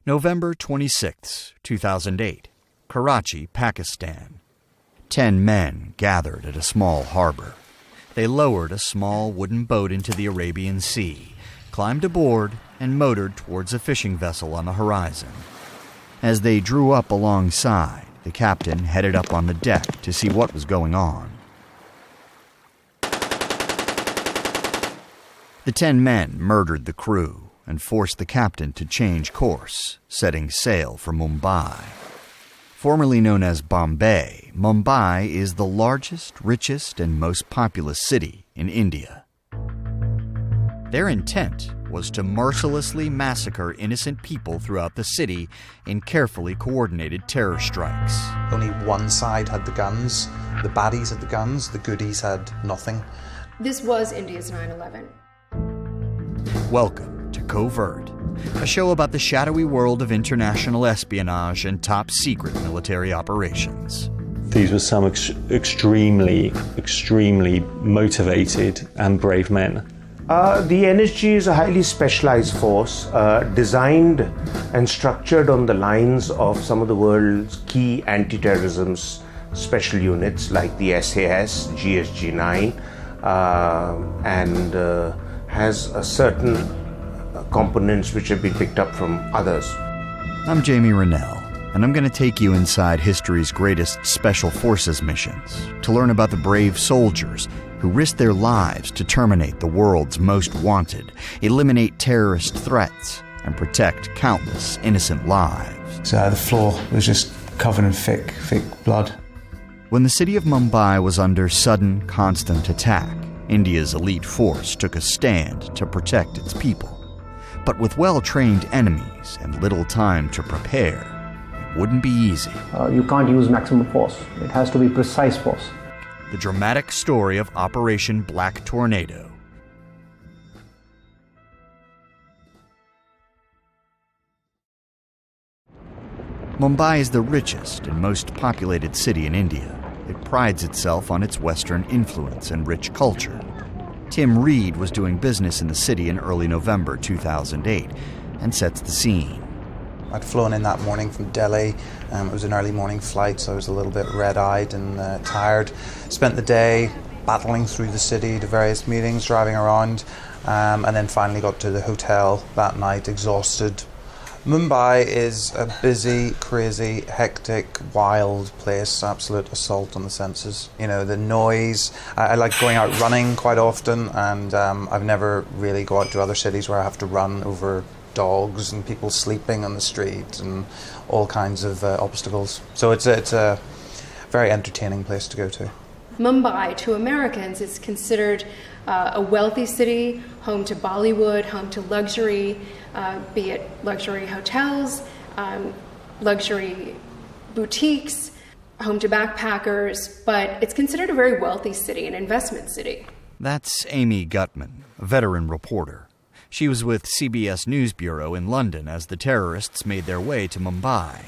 November 26, 2008, Karachi, Pakistan. 10 men gathered at a small harbor. They lowered a small wooden boat into the Arabian Sea, climbed aboard, and motored towards a fishing vessel on the horizon. As they drew up alongside, the captain headed up on the deck to see what was going on. The 10 men murdered the crew and forced the captain to change course, setting sail for Mumbai. Formerly known as Bombay, Mumbai is the largest, richest, and most populous city in India. Their intent was to mercilessly massacre innocent people throughout the city in carefully coordinated terror strikes. Only one side had the guns. The baddies had the guns, the goodies had nothing. This was India's 9/11. Welcome to Covert, a show about the shadowy world of international espionage and top-secret military operations. These were some extremely motivated and brave men. The NSG is a highly specialized force, designed and structured on the lines of some of the world's key anti-terrorism special units like the SAS, GSG-9, and has a certain components which have been picked up from others. I'm Jamie Rennell, and I'm going to take you inside history's greatest special forces missions to learn about the brave soldiers who risked their lives to terminate the world's most wanted, eliminate terrorist threats, and protect countless innocent lives. So the floor was just covered in thick blood. When the city of Mumbai was under sudden, constant attack, India's elite force took a stand to protect its people. But with well-trained enemies and little time to prepare, it wouldn't be easy. You can't use maximum force. It has to be precise force. The dramatic story of Operation Black Tornado. Mumbai is the richest and most populated city in India. It prides itself on its Western influence and rich culture. Tim Reed was doing business in the city in early November 2008 and sets the scene. I'd flown in that morning from Delhi. It was an early morning flight, so I was a little bit red-eyed and tired. Spent the day battling through the city to various meetings, driving around, and then finally got to the hotel that night, exhausted. Mumbai is a busy, crazy, hectic, wild place, absolute assault on the senses. You know, the noise. I like going out running quite often, and I've never really go out to other cities where I have to run over dogs and people sleeping on the street and all kinds of obstacles. So it's a very entertaining place to go to. Mumbai, to Americans, is considered a wealthy city, home to Bollywood, home to luxury, be it luxury hotels, luxury boutiques, home to backpackers, but it's considered a very wealthy city, an investment city. That's Amy Gutman, a veteran reporter. She was with CBS News Bureau in London as the terrorists made their way to Mumbai.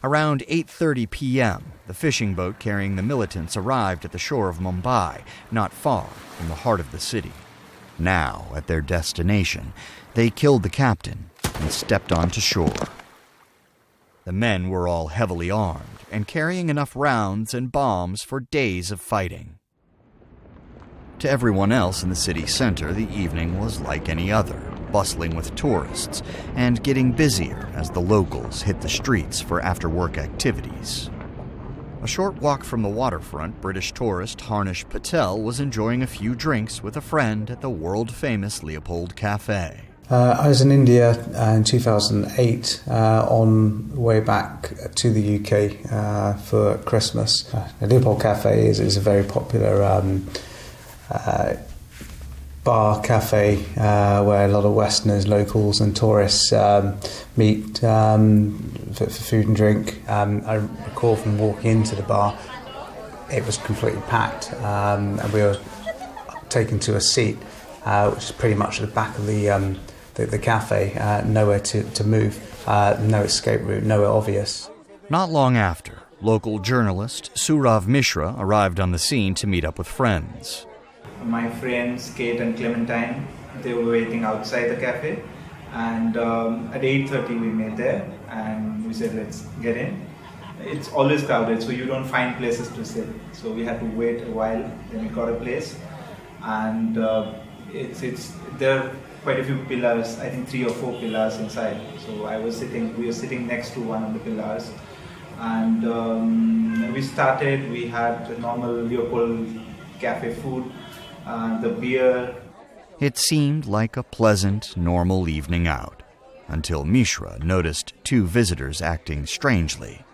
Around 8:30 p.m., the fishing boat carrying the militants arrived at the shore of Mumbai, not far from the heart of the city. Now, at their destination, they killed the captain and stepped onto shore. The men were all heavily armed and carrying enough rounds and bombs for days of fighting. To everyone else in the city center, the evening was like any other, bustling with tourists and getting busier as the locals hit the streets for after-work activities. A short walk from the waterfront, British tourist Harnish Patel was enjoying a few drinks with a friend at the world-famous Leopold Cafe. I was in India in 2008 on the way back to the UK for Christmas. The Leopold Cafe is a very popular bar cafe where a lot of Westerners, locals and tourists meet for food and drink. I recall from walking into the bar, it was completely packed, and we were taken to a seat which is pretty much at the back of the cafe, nowhere to move, no escape route, nowhere obvious. Not long after, local journalist Surav Mishra arrived on the scene to meet up with friends. My friends Kate and Clementine, they were waiting outside the cafe, And at 8:30 we made there, and we said let's get in. It's always crowded, so you don't find places to sit. So we had to wait a while. Then we got a place, and there are quite a few pillars. I think 3 or 4 pillars inside. So we were sitting next to one of the pillars, and we started. We had the normal Leopold cafe food, the beer. It seemed like a pleasant, normal evening out, until Mishra noticed 2 visitors acting strangely.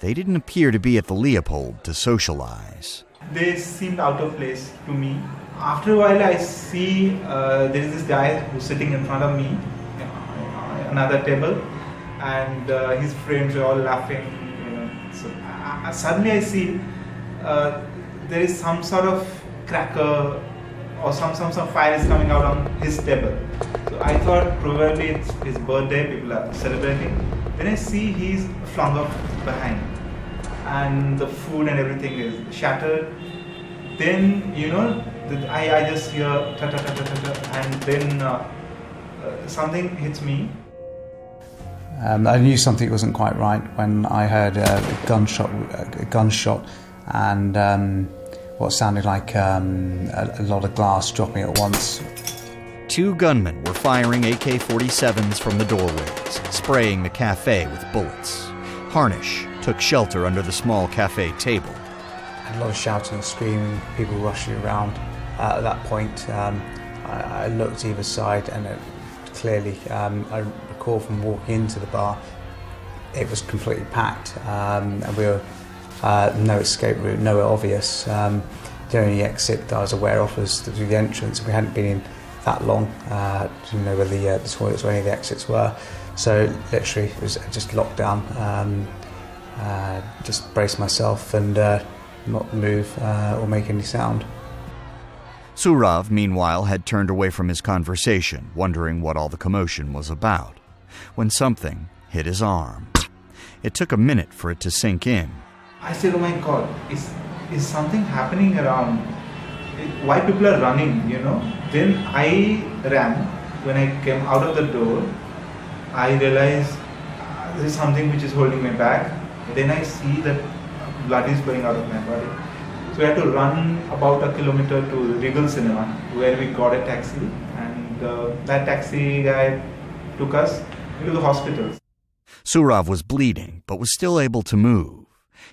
They didn't appear to be at the Leopold to socialize. They seemed out of place to me. After a while, I see there is this guy who's sitting in front of me, another table, and his friends are all laughing. So suddenly I see there is some sort of cracker or some fire is coming out on his table. So I thought probably it's his birthday, people are celebrating. Then I see he's flung off behind, and the food and everything is shattered. Then I just hear ta ta ta ta ta ta, and then something hits me. I knew something wasn't quite right when I heard a gunshot, and what sounded like a lot of glass dropping at once. 2 gunmen were firing AK-47s from the doorways, spraying the cafe with bullets. Harnish took shelter under the small cafe table. A lot of shouting and screaming, people rushing around. At that point, I looked either side, and clearly, I recall from walking into the bar, it was completely packed, and we were no escape route, nowhere obvious. The only exit that I was aware of was through the entrance. We hadn't been in that long, didn't know where the toilets or any of the exits were. So literally, it was just locked down. Just brace myself and not move or make any sound. Surav, meanwhile, had turned away from his conversation, wondering what all the commotion was about, when something hit his arm. It took a minute for it to sink in. I said, oh my God, is something happening around? Why people are running, Then I ran. When I came out of the door, I realized there is something which is holding me back. Then I see that blood is flowing out of my body. So we had to run about a kilometer to the Regal Cinema, where we got a taxi, and that taxi guy took us into the hospital. Surav was bleeding, but was still able to move.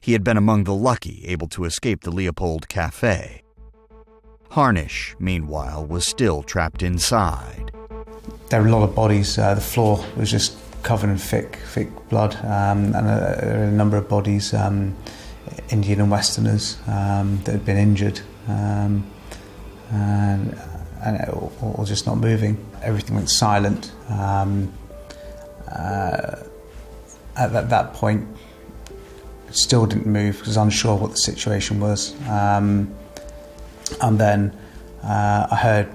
He had been among the lucky able to escape the Leopold Cafe. Harnish, meanwhile, was still trapped inside. There were a lot of bodies. The floor was just covered in thick blood, and a number of bodies, Indian and Westerners, that had been injured, and all just not moving. Everything went silent. At that point, still didn't move because I was unsure what the situation was. And then I heard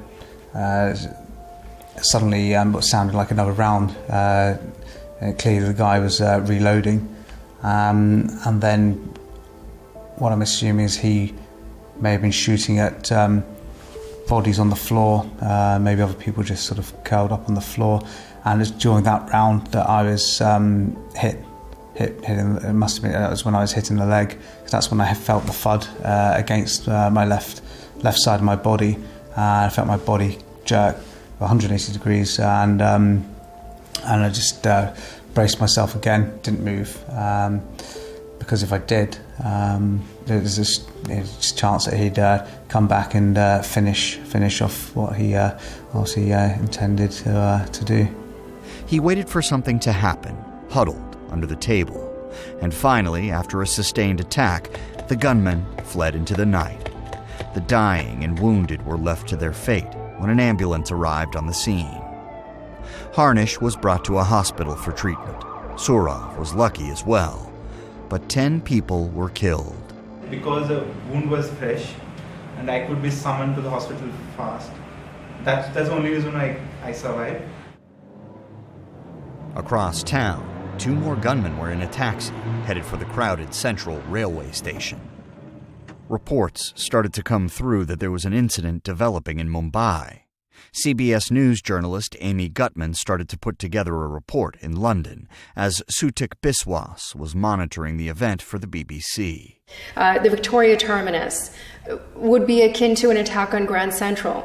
suddenly what sounded like another round. Clearly the guy was reloading. And then what I'm assuming is he may have been shooting at bodies on the floor, maybe other people just sort of curled up on the floor. And it's during that round that I was hit. It must have been, that was when I was hit in the leg. That's when I felt the thud against my left side of my body. I felt my body jerk 180 degrees, and I just braced myself again. Didn't move because if I did, there was this chance that he'd come back and finish off what he obviously intended to do. He waited for something to happen, huddled under the table, and finally, after a sustained attack, the gunmen fled into the night. The dying and wounded were left to their fate when an ambulance arrived on the scene. Harnish was brought to a hospital for treatment. Surav was lucky as well, but 10 people were killed. Because the wound was fresh and I could be summoned to the hospital fast, that's the only reason I survived. Across town, 2 more gunmen were in a taxi, headed for the crowded Central railway station. Reports started to come through that there was an incident developing in Mumbai. CBS News journalist Amy Gutman started to put together a report in London as Sutik Biswas was monitoring the event for the BBC. The Victoria Terminus would be akin to an attack on Grand Central,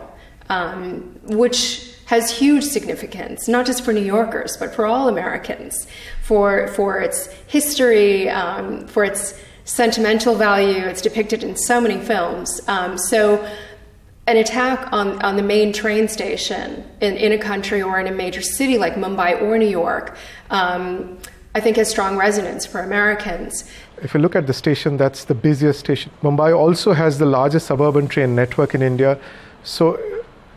which has huge significance, not just for New Yorkers, but for all Americans, for its history, for its sentimental value. It's depicted in so many films. So an attack on the main train station in a country or in a major city like Mumbai or New York, I think has strong resonance for Americans. If you look at the station, that's the busiest station. Mumbai also has the largest suburban train network in India, so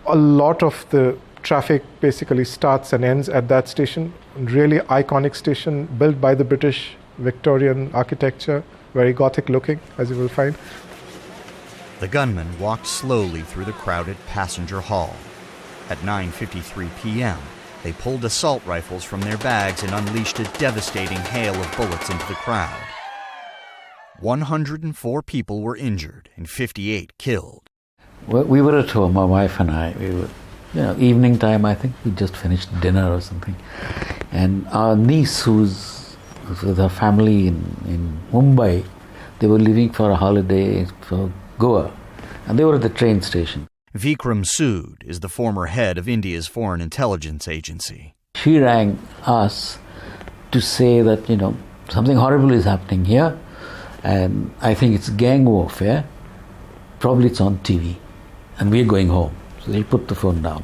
a lot of the traffic basically starts and ends at that station. Really iconic station, built by the British Victorian architecture, very Gothic looking, as you will find. The gunmen walked slowly through the crowded passenger hall. At 9:53 p.m., they pulled assault rifles from their bags and unleashed a devastating hail of bullets into the crowd. 104 people were injured and 58 killed. Well, we were at home, my wife and I. We were, evening time, I think we just finished dinner or something. And our niece, who's with her family in Mumbai, they were leaving for a holiday for Goa. And they were at the train station. Vikram Sood is the former head of India's Foreign Intelligence Agency. She rang us to say that, something horrible is happening here. And I think it's gang warfare. Probably it's on TV. And we're going home. So they put the phone down.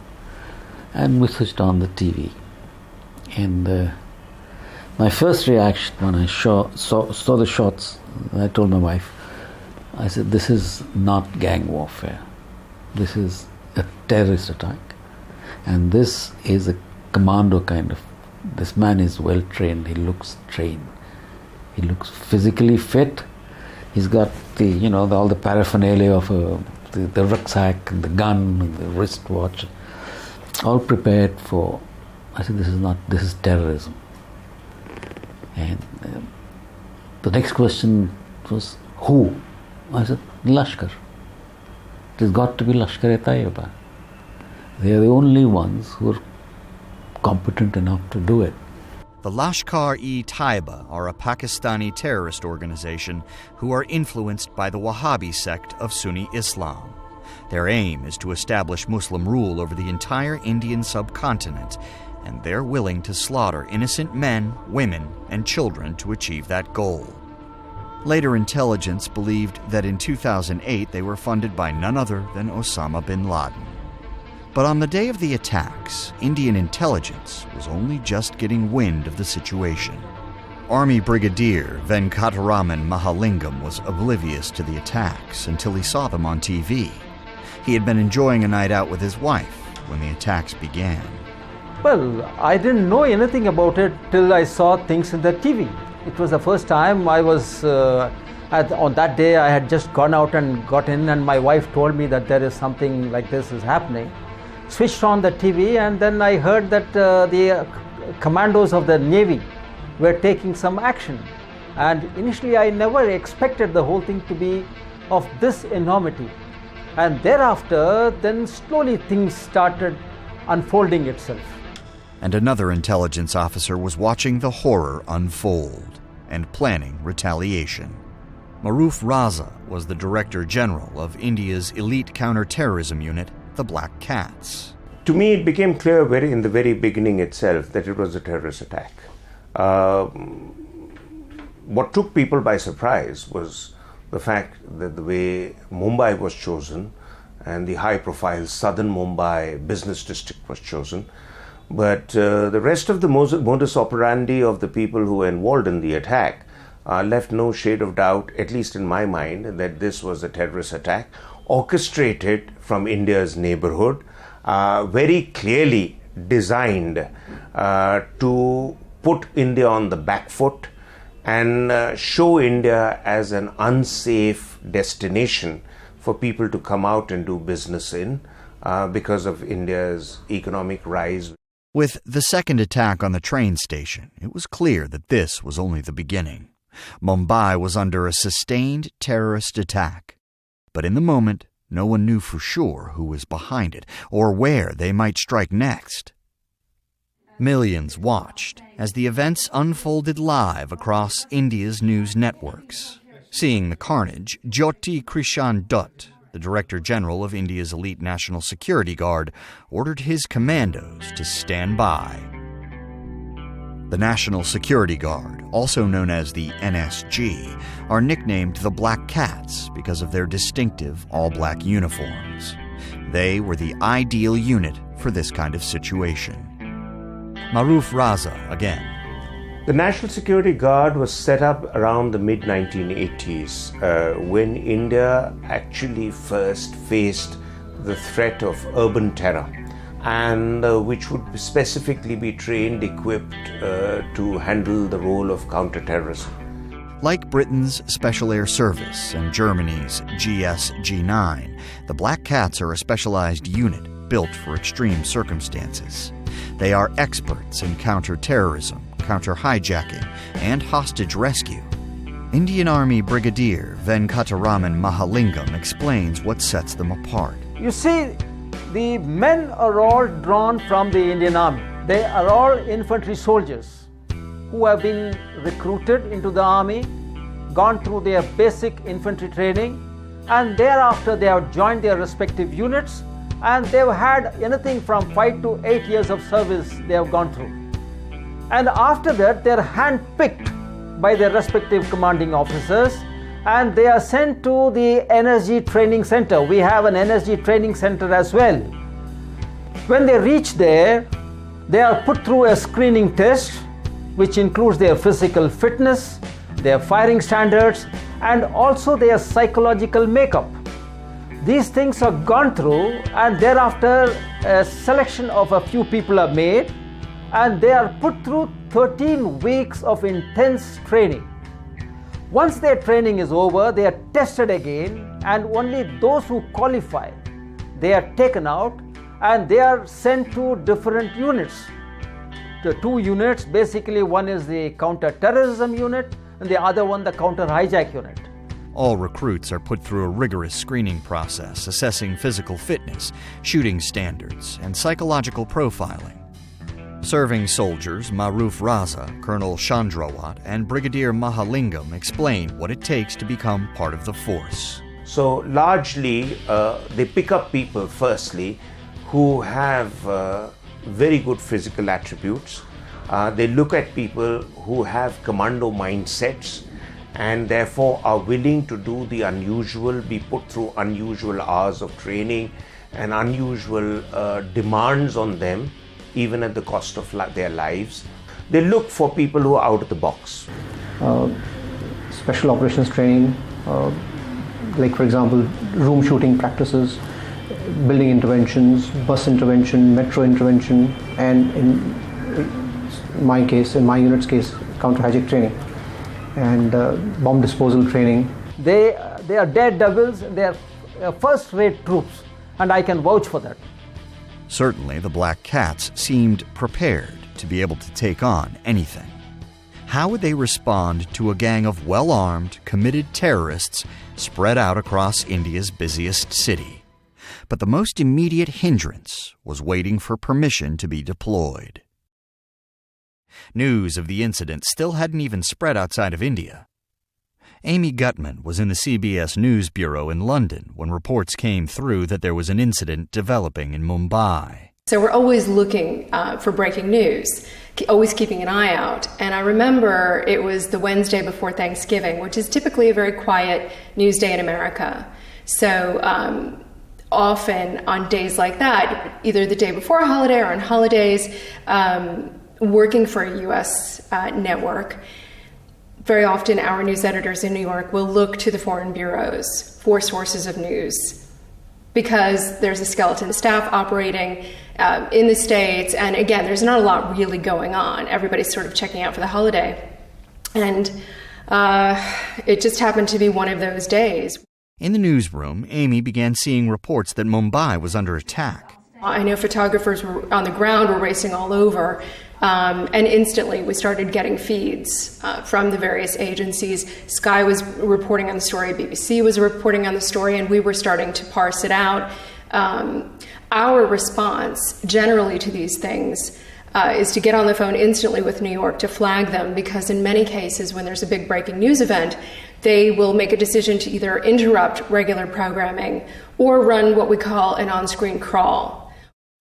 And we switched on the TV. And my first reaction when I saw the shots, I told my wife, I said, this is not gang warfare. This is a terrorist attack. And this is a commando kind of. This man is well trained. He looks trained. He looks physically fit. He's got the, all the paraphernalia of the rucksack and the gun and the wristwatch, all prepared for. I said, this is terrorism. And the next question was, who? I said, Lashkar. It has got to be Lashkar-e-Taiba. They are the only ones who are competent enough to do it. The Lashkar-e-Taiba are a Pakistani terrorist organization who are influenced by the Wahhabi sect of Sunni Islam. Their aim is to establish Muslim rule over the entire Indian subcontinent, and they're willing to slaughter innocent men, women, and children to achieve that goal. Later intelligence believed that in 2008 they were funded by none other than Osama bin Laden. But on the day of the attacks, Indian intelligence was only just getting wind of the situation. Army Brigadier Venkataraman Mahalingam was oblivious to the attacks until he saw them on TV. He had been enjoying a night out with his wife when the attacks began. Well, I didn't know anything about it till I saw things in the TV. It was the first time I was, on that day I had just gone out and got in, and my wife told me that there is something like this is happening. Switched on the TV, and then I heard that the commandos of the Navy were taking some action. And initially I never expected the whole thing to be of this enormity. And thereafter, then slowly things started unfolding itself. And another intelligence officer was watching the horror unfold and planning retaliation. Maroof Raza was the Director General of India's elite counter-terrorism unit, the Black Cats. To me, it became clear in the very beginning itself that it was a terrorist attack. What took people by surprise was the fact that the way Mumbai was chosen and the high-profile southern Mumbai business district was chosen. But the rest of the modus operandi of the people who were involved in the attack left no shade of doubt, at least in my mind, that this was a terrorist attack orchestrated from India's neighborhood, very clearly designed to put India on the back foot and show India as an unsafe destination for people to come out and do business in because of India's economic rise. With the second attack on the train station, it was clear that this was only the beginning. Mumbai was under a sustained terrorist attack. But in the moment, no one knew for sure who was behind it or where they might strike next. Millions watched as the events unfolded live across India's news networks. Seeing the carnage, Jyoti Krishan Dutt, the Director General of India's elite National Security Guard, ordered his commandos to stand by. The National Security Guard, also known as the NSG, are nicknamed the Black Cats because of their distinctive all-black uniforms. They were the ideal unit for this kind of situation. Maruf Raza again. The National Security Guard was set up around the mid-1980s when India actually first faced the threat of urban terror, and which would specifically be trained, equipped to handle the role of counter-terrorism. Like Britain's Special Air Service and Germany's GSG-9, the Black Cats are a specialized unit built for extreme circumstances. They are experts in counter-terrorism, counter-hijacking, and hostage rescue. Indian Army Brigadier Venkataraman Mahalingam explains what sets them apart. You see, the men are all drawn from the Indian Army. They are all infantry soldiers who have been recruited into the army, gone through their basic infantry training, and thereafter they have joined their respective units, and they've had anything from 5 to 8 years of service they have gone through. And after that, they're hand-picked by their respective commanding officers, and they are sent to the Energy Training Center. We have an Energy Training Center as well. When they reach there, they are put through a screening test, which includes their physical fitness, their firing standards, and also their psychological makeup. These things are gone through, and thereafter a selection of a few people are made, and they are put through 13 weeks of intense training. Once their training is over, they are tested again, and only those who qualify, they are taken out and they are sent to different units. The two units, basically one is the counter-terrorism unit and the other one the counter-hijack unit. All recruits are put through a rigorous screening process assessing physical fitness, shooting standards, and psychological profiling. Serving soldiers Maruf Raza, Colonel Chandrawat, and Brigadier Mahalingam explain what it takes to become part of the force. So largely, they pick up people, firstly, who have very good physical attributes. They look at people who have commando mindsets and therefore are willing to do the unusual, be put through unusual hours of training and unusual demands on them, even at the cost of their lives. They look for people who are out of the box. Special operations training, like for example, room shooting practices, building interventions, bus intervention, metro intervention, and in my unit's case, counter-hijack training and bomb disposal training. They are daredevils, they are first-rate troops, and I can vouch for that. Certainly, the Black Cats seemed prepared to be able to take on anything. How would they respond to a gang of well-armed, committed terrorists spread out across India's busiest city? But the most immediate hindrance was waiting for permission to be deployed. News of the incident still hadn't even spread outside of India. Amy Gutman was in the CBS News Bureau in London when reports came through that there was an incident developing in Mumbai. So we're always looking for breaking news, always keeping an eye out. And I remember it was the Wednesday before Thanksgiving, which is typically a very quiet news day in America. So often on days like that, either the day before a holiday or on holidays, working for a U.S. network, very often our news editors in New York will look to the foreign bureaus for sources of news because there's a skeleton staff operating in the States, and again, there's not a lot really going on. Everybody's sort of checking out for the holiday. And it just happened to be one of those days. In the newsroom, Amy began seeing reports that Mumbai was under attack. I know photographers were on the ground were racing all over And instantly we started getting feeds from the various agencies. Sky was reporting on the story, BBC was reporting on the story, and we were starting to parse it out. Our response generally to these things is to get on the phone instantly with New York to flag them, because in many cases when there's a big breaking news event, they will make a decision to either interrupt regular programming or run what we call an on-screen crawl.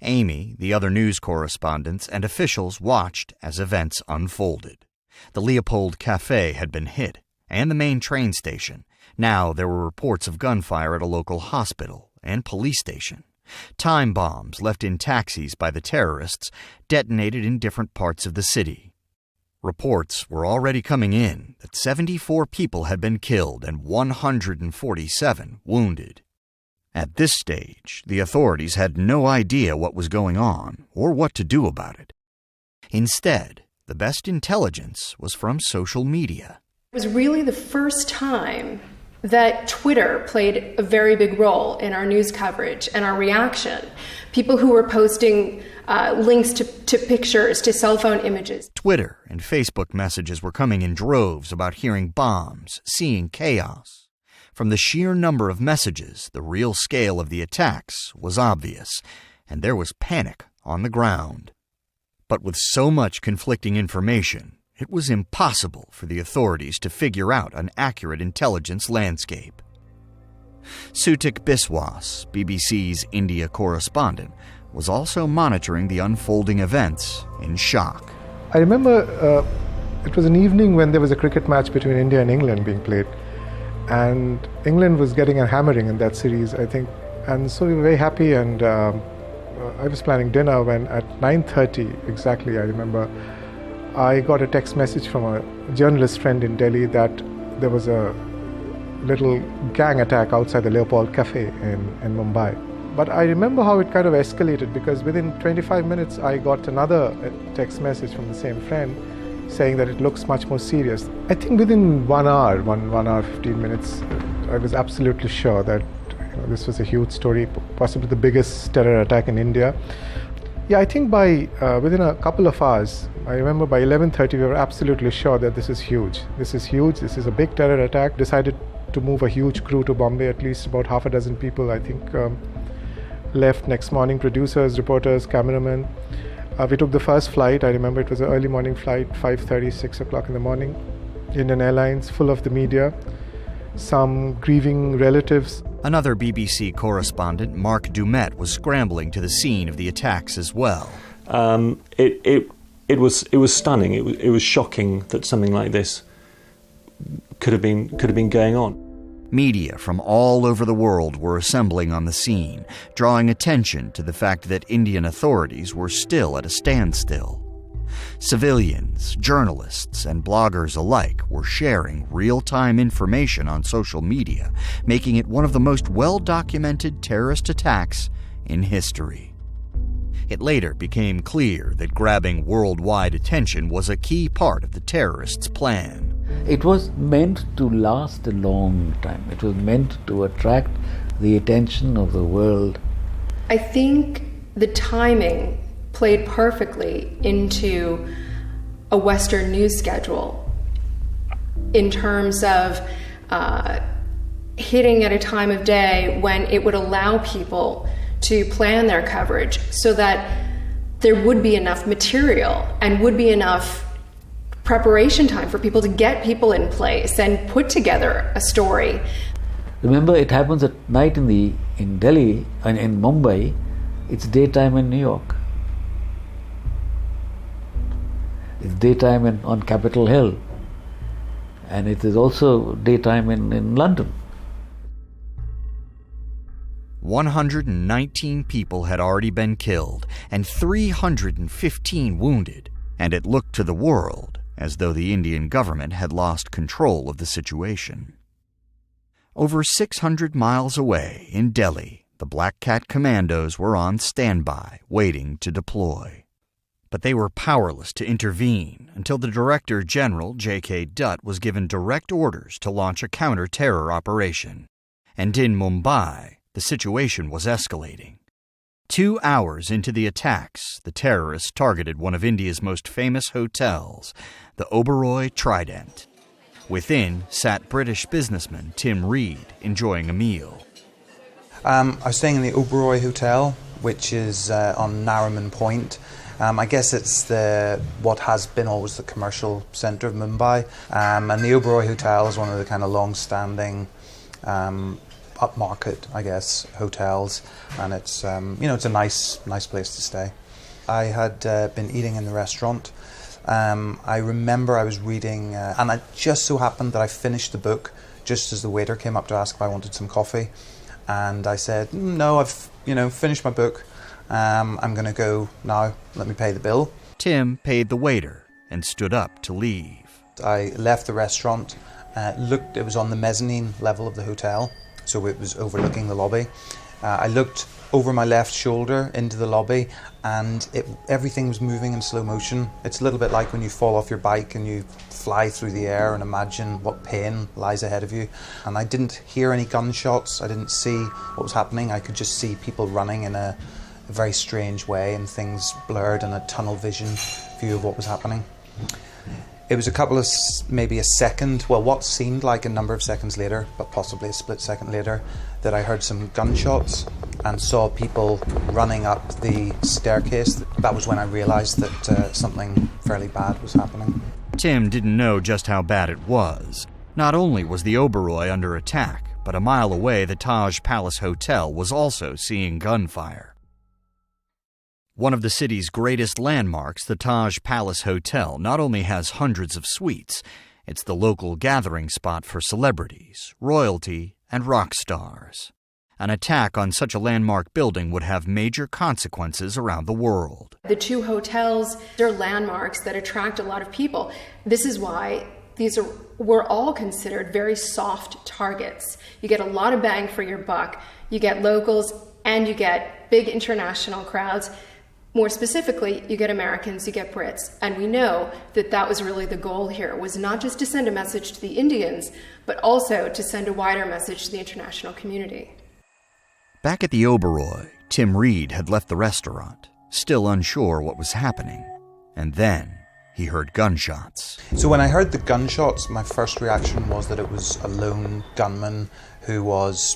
Amy, the other news correspondents, and officials watched as events unfolded. The Leopold Cafe had been hit, and the main train station. Now there were reports of gunfire at a local hospital and police station. Time bombs left in taxis by the terrorists detonated in different parts of the city. Reports were already coming in that 74 people had been killed and 147 wounded. At this stage, the authorities had no idea what was going on or what to do about it. Instead, the best intelligence was from social media. It was really the first time that Twitter played a very big role in our news coverage and our reaction. People who were posting links to pictures, to cell phone images. Twitter and Facebook messages were coming in droves about hearing bombs, seeing chaos. From the sheer number of messages, the real scale of the attacks was obvious, and there was panic on the ground. But with so much conflicting information, it was impossible for the authorities to figure out an accurate intelligence landscape. Sutik Biswas, BBC's India correspondent, was also monitoring the unfolding events in shock. I remember it was an evening when there was a cricket match between India and England being played. And England was getting a hammering in that series, I think. And so we were very happy, and I was planning dinner when at 9:30 exactly, I remember, I got a text message from a journalist friend in Delhi that there was a little gang attack outside the Leopold Cafe in Mumbai. But I remember how it kind of escalated, because within 25 minutes I got another text message from the same friend saying that it looks much more serious. I think within 1 hour, 1 hour, 15 minutes, I was absolutely sure that this was a huge story, possibly the biggest terror attack in India. Yeah, I think by within a couple of hours, I remember by 11:30 we were absolutely sure that this is huge. This is huge, this is a big terror attack. Decided to move a huge crew to Bombay, at least about half a dozen people, I think, left next morning, producers, reporters, cameramen. We took the first flight. I remember it was an early morning flight, 5:30, 6 o'clock in the morning. Indian Airlines, full of the media, some grieving relatives. Another BBC correspondent, Mark Dumet, was scrambling to the scene of the attacks as well. It was stunning. It was shocking that something like this could have been going on. Media from all over the world were assembling on the scene, drawing attention to the fact that Indian authorities were still at a standstill. Civilians, journalists, and bloggers alike were sharing real-time information on social media, making it one of the most well-documented terrorist attacks in history. It later became clear that grabbing worldwide attention was a key part of the terrorists' plan. It was meant to last a long time. It was meant to attract the attention of the world. I think the timing played perfectly into a Western news schedule in terms of hitting at a time of day when it would allow people to plan their coverage so that there would be enough material and would be enough preparation time for people to get people in place and put together a story. Remember, it happens at night in Delhi and in Mumbai. It's daytime in New York. It's daytime on Capitol Hill, and it is also daytime in London. 119 people had already been killed and 315 wounded, and it looked to the world as though the Indian government had lost control of the situation. Over 600 miles away in Delhi, the Black Cat commandos were on standby, waiting to deploy. But they were powerless to intervene until the Director General, J.K. Dutt, was given direct orders to launch a counter-terror operation. And in Mumbai, the situation was escalating. 2 hours into the attacks, the terrorists targeted one of India's most famous hotels, the Oberoi Trident. Within sat British businessman Tim Reed, enjoying a meal. I was staying in the Oberoi Hotel, which is on Nariman Point. I guess it's what has been always the commercial centre of Mumbai. And the Oberoi Hotel is one of the kind of long-standing upmarket, I guess, hotels. And it's, it's a nice place to stay. I had been eating in the restaurant. I remember I was reading, and it just so happened that I finished the book just as the waiter came up to ask if I wanted some coffee. And I said, no, I've, finished my book. I'm going to go now. Let me pay the bill. Tim paid the waiter and stood up to leave. I left the restaurant, it was on the mezzanine level of the hotel, so it was overlooking the lobby. I looked over my left shoulder into the lobby, and everything was moving in slow motion. It's a little bit like when you fall off your bike and you fly through the air and imagine what pain lies ahead of you. And I didn't hear any gunshots, I didn't see what was happening. I could just see people running in a very strange way, and things blurred and a tunnel vision view of what was happening. It was maybe a second, well, what seemed like a number of seconds later, but possibly a split second later, that I heard some gunshots and saw people running up the staircase. That was when I realised that something fairly bad was happening. Tim didn't know just how bad it was. Not only was the Oberoi under attack, but a mile away the Taj Palace Hotel was also seeing gunfire. One of the city's greatest landmarks, the Taj Palace Hotel, not only has hundreds of suites, it's the local gathering spot for celebrities, royalty, and rock stars. An attack on such a landmark building would have major consequences around the world. The two hotels are landmarks that attract a lot of people. This is why were all considered very soft targets. You get a lot of bang for your buck. You get locals and you get big international crowds. More specifically, you get Americans, you get Brits. And we know that was really the goal here, was not just to send a message to the Indians, but also to send a wider message to the international community. Back at the Oberoi, Tim Reed had left the restaurant, still unsure what was happening. And then he heard gunshots. So when I heard the gunshots, my first reaction was that it was a lone gunman who was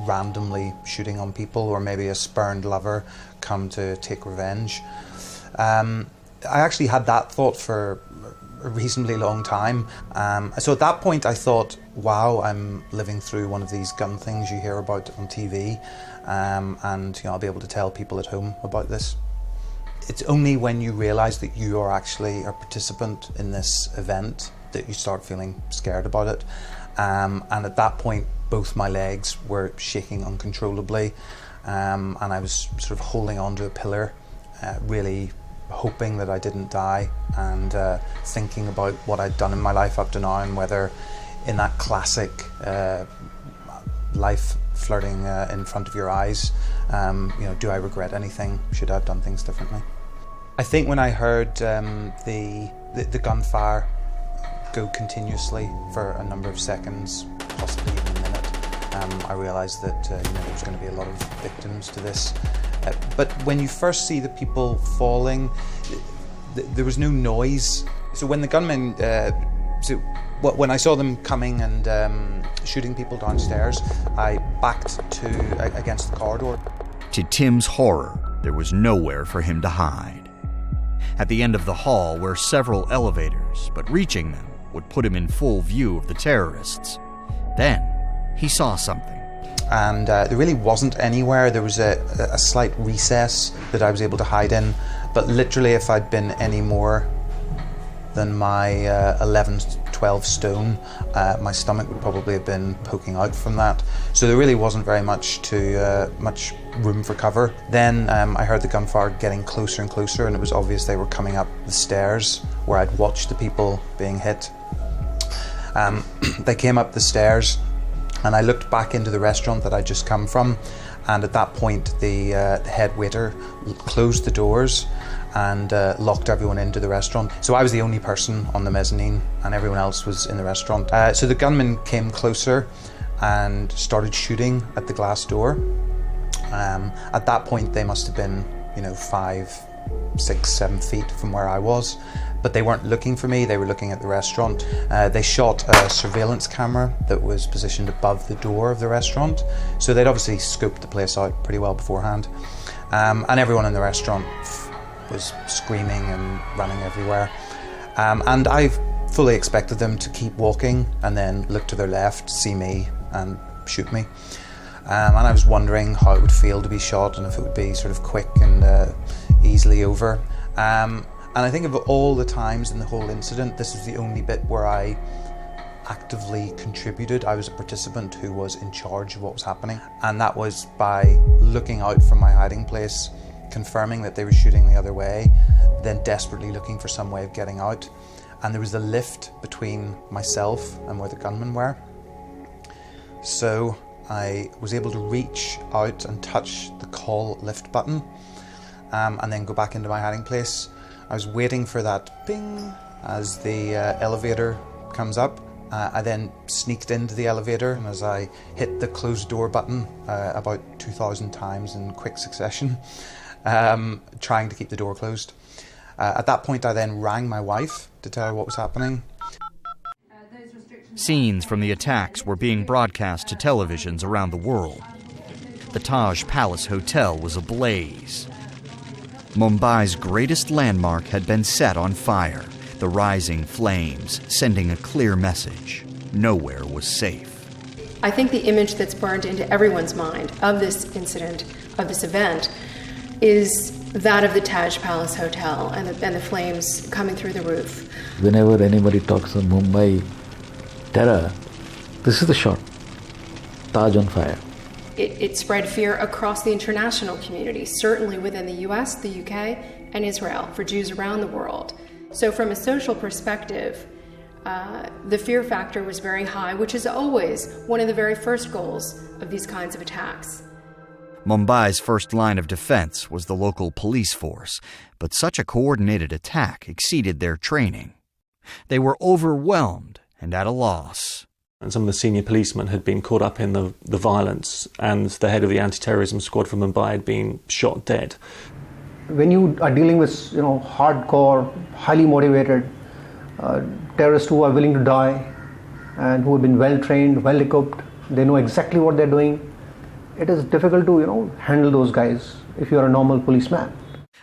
randomly shooting on people, or maybe a spurned lover come to take revenge. I actually had that thought for a reasonably long time. So at that point I thought, wow, I'm living through one of these gun things you hear about on TV, and I'll be able to tell people at home about this. It's only when you realise that you are actually a participant in this event that you start feeling scared about it. And at that point, both my legs were shaking uncontrollably, and I was sort of holding onto a pillar, really hoping that I didn't die, and thinking about what I'd done in my life up to now, and whether in that classic life flirting in front of your eyes, do I regret anything? Should I have done things differently? I think when I heard the gunfire go continuously for a number of seconds, possibly even a minute, I realised that there was going to be a lot of victims to this. But when you first see the people falling, there was no noise. So when the gunmen, when I saw them coming and shooting people downstairs, I backed against the corridor. To Tim's horror, there was nowhere for him to hide. At the end of the hall were several elevators, but reaching them would put him in full view of the terrorists. Then he saw something. And there really wasn't anywhere. There was a slight recess that I was able to hide in, but literally if I'd been any more than my 11, 12 stone, my stomach would probably have been poking out from that. So there really wasn't very much room for cover. Then I heard the gunfire getting closer and closer, and it was obvious they were coming up the stairs where I'd watched the people being hit. They came up the stairs, and I looked back into the restaurant that I'd just come from, and at that point the head waiter closed the doors and locked everyone into the restaurant. So I was the only person on the mezzanine, and everyone else was in the restaurant. So the gunman came closer and started shooting at the glass door. At that point, they must have been, 5, 6, 7 feet from where I was. But they weren't looking for me, they were looking at the restaurant. They shot a surveillance camera that was positioned above the door of the restaurant. So they'd obviously scoped the place out pretty well beforehand. And everyone in the restaurant was screaming and running everywhere. And I fully expected them to keep walking and then look to their left, see me and shoot me. And I was wondering how it would feel to be shot and if it would be sort of quick and easily over. And I think of all the times in the whole incident, this was the only bit where I actively contributed. I was a participant who was in charge of what was happening. And that was by looking out from my hiding place, confirming that they were shooting the other way, then desperately looking for some way of getting out. And there was a lift between myself and where the gunmen were. So I was able to reach out and touch the call lift button and then go back into my hiding place. I was waiting for that ping as the elevator comes up. I then sneaked into the elevator, and as I hit the closed door button about 2,000 times in quick succession, trying to keep the door closed. At that point, I then rang my wife to tell her what was happening. Scenes from the attacks were being broadcast to televisions around the world. The Taj Palace Hotel was ablaze. Mumbai's greatest landmark had been set on fire, the rising flames sending a clear message. Nowhere was safe. I think the image that's burned into everyone's mind of this incident, of this event, is that of the Taj Palace Hotel and the flames coming through the roof. Whenever anybody talks of Mumbai terror, this is the shot. Taj on fire. It spread fear across the international community, certainly within the US, the UK, and Israel, for Jews around the world. So from a social perspective, the fear factor was very high, which is always one of the very first goals of these kinds of attacks. Mumbai's first line of defense was the local police force, but such a coordinated attack exceeded their training. They were overwhelmed and at a loss. And some of the senior policemen had been caught up in the violence, and the head of the anti-terrorism squad from Mumbai had been shot dead. When you are dealing with hardcore, highly motivated terrorists who are willing to die and who have been well trained, well equipped, they know exactly what they're doing, it is difficult to handle those guys if you're a normal policeman.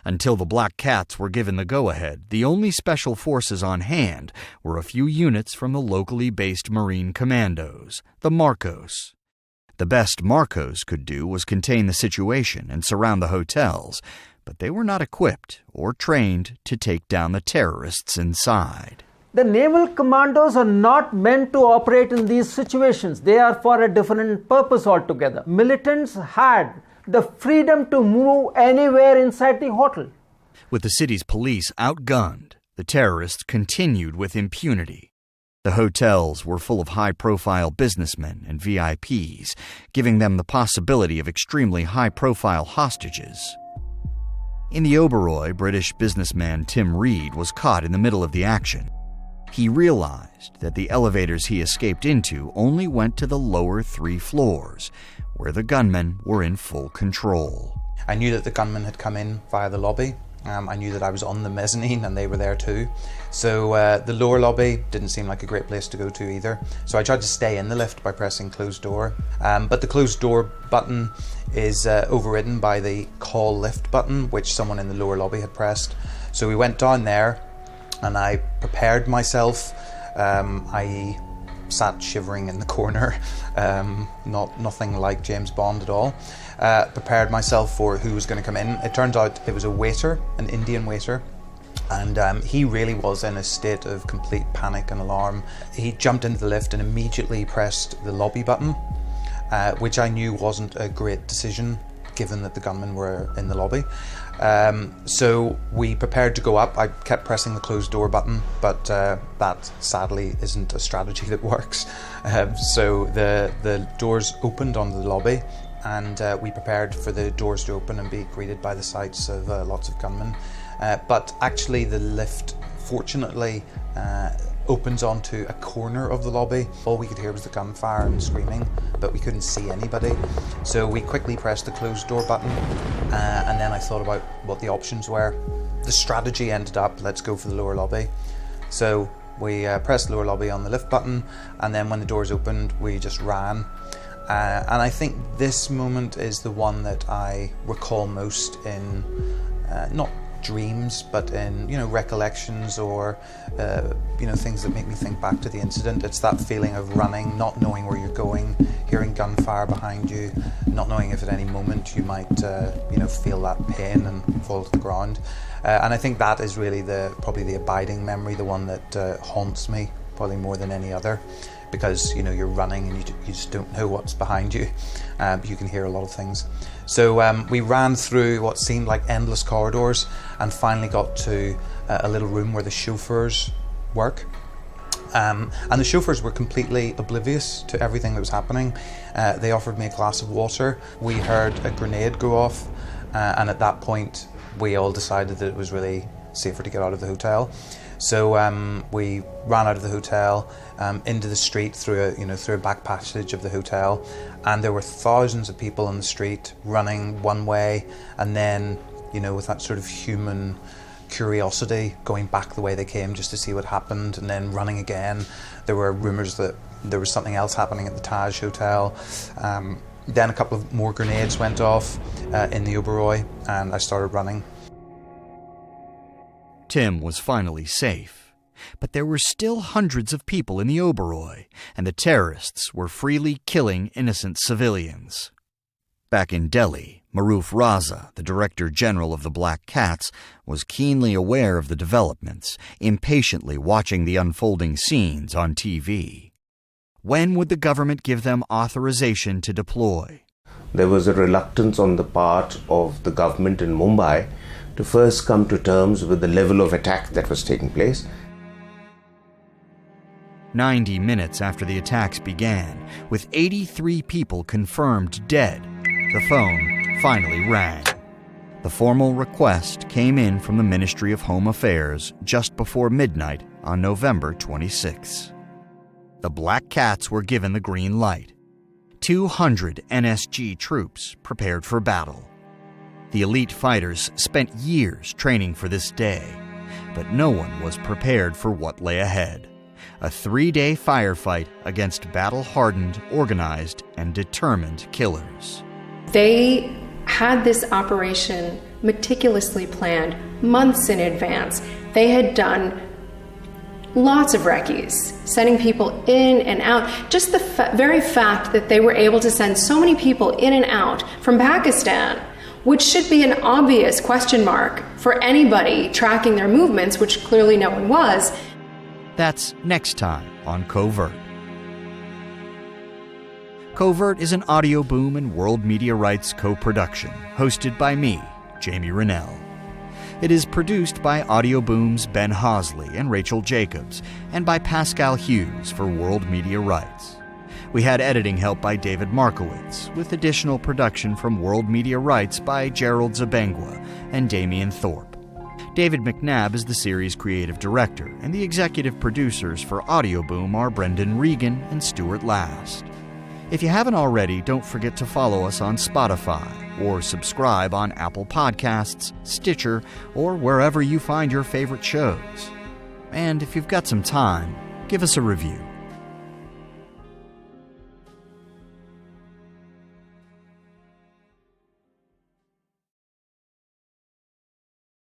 Until the Black Cats were given the go-ahead, the only special forces on hand were a few units from the locally based Marine Commandos, the Marcos. The best Marcos could do was contain the situation and surround the hotels, but they were not equipped or trained to take down the terrorists inside. The naval commandos are not meant to operate in these situations. They are for a different purpose altogether. Militants had the freedom to move anywhere inside the hotel. With the city's police outgunned, the terrorists continued with impunity. The hotels were full of high-profile businessmen and VIPs, giving them the possibility of extremely high-profile hostages. In the Oberoi, British businessman Tim Reed was caught in the middle of the action. He realized that the elevators he escaped into only went to the lower 3 floors, where the gunmen were in full control. I knew that the gunmen had come in via the lobby. I knew that I was on the mezzanine and they were there too. So the lower lobby didn't seem like a great place to go to either. So I tried to stay in the lift by pressing closed door. But the closed door button is overridden by the call lift button, which someone in the lower lobby had pressed. So we went down there and I prepared myself, i.e. sat shivering in the corner, nothing like James Bond at all. Prepared myself for who was going to come in. It turned out it was a waiter, an Indian waiter, and he really was in a state of complete panic and alarm. He jumped into the lift and immediately pressed the lobby button, which I knew wasn't a great decision given that the gunmen were in the lobby. So we prepared to go up. I kept pressing the closed door button, but that sadly isn't a strategy that works. So the doors opened onto the lobby, and we prepared for the doors to open and be greeted by the sights of lots of gunmen. But actually the lift, fortunately, opens onto a corner of the lobby. All we could hear was the gunfire and screaming, but we couldn't see anybody. So we quickly pressed the closed door button, and then I thought about what the options were. The strategy ended up, let's go for the lower lobby. So we pressed the lower lobby on the lift button, and then when the doors opened, we just ran. And I think this moment is the one that I recall most in not dreams, but in recollections or things that make me think back to the incident. It's that feeling of running, not knowing where you're going, hearing gunfire behind you, not knowing if at any moment you might feel that pain and fall to the ground. And I think that is really probably the abiding memory, the one that haunts me probably more than any other, because you're running and you just don't know what's behind you. You can hear a lot of things. So we ran through what seemed like endless corridors and finally got to a little room where the chauffeurs work. And the chauffeurs were completely oblivious to everything that was happening. They offered me a glass of water. We heard a grenade go off, and at that point we all decided that it was really safer to get out of the hotel. So we ran out of the hotel into the street through a back passage of the hotel, and there were thousands of people in the street running one way, and then with that sort of human curiosity going back the way they came just to see what happened, and then running again. There were rumours that there was something else happening at the Taj Hotel. Then a couple of more grenades went off in the Oberoi, and I started running. Tim was finally safe, but there were still hundreds of people in the Oberoi, and the terrorists were freely killing innocent civilians. Back in Delhi, Maroof Raza, the Director General of the Black Cats, was keenly aware of the developments, impatiently watching the unfolding scenes on TV. When would the government give them authorization to deploy? There was a reluctance on the part of the government in Mumbai to first come to terms with the level of attack that was taking place. 90 minutes after the attacks began, with 83 people confirmed dead, the phone finally rang. The formal request came in from the Ministry of Home Affairs just before midnight on November 26. The Black Cats were given the green light. 200 NSG troops prepared for battle. The elite fighters spent years training for this day, but no one was prepared for what lay ahead. A 3-day firefight against battle-hardened, organized, and determined killers. They had this operation meticulously planned months in advance. They had done lots of recce's, sending people in and out. Just the very fact that they were able to send so many people in and out from Pakistan, which should be an obvious question mark for anybody tracking their movements, which clearly no one was. That's next time on Covert. Covert is an Audio Boom and World Media Rights co-production, hosted by me, Jamie Rennell. It is produced by Audio Boom's Ben Hosley and Rachel Jacobs, and by Pascal Hughes for World Media Rights. We had editing help by David Markowitz, with additional production from World Media Rights by Gerald Zabengwa and Damian Thorpe. David McNabb is the series creative director, and the executive producers for Audio Boom are Brendan Regan and Stuart Last. If you haven't already, don't forget to follow us on Spotify or subscribe on Apple Podcasts, Stitcher, or wherever you find your favorite shows. And if you've got some time, give us a review.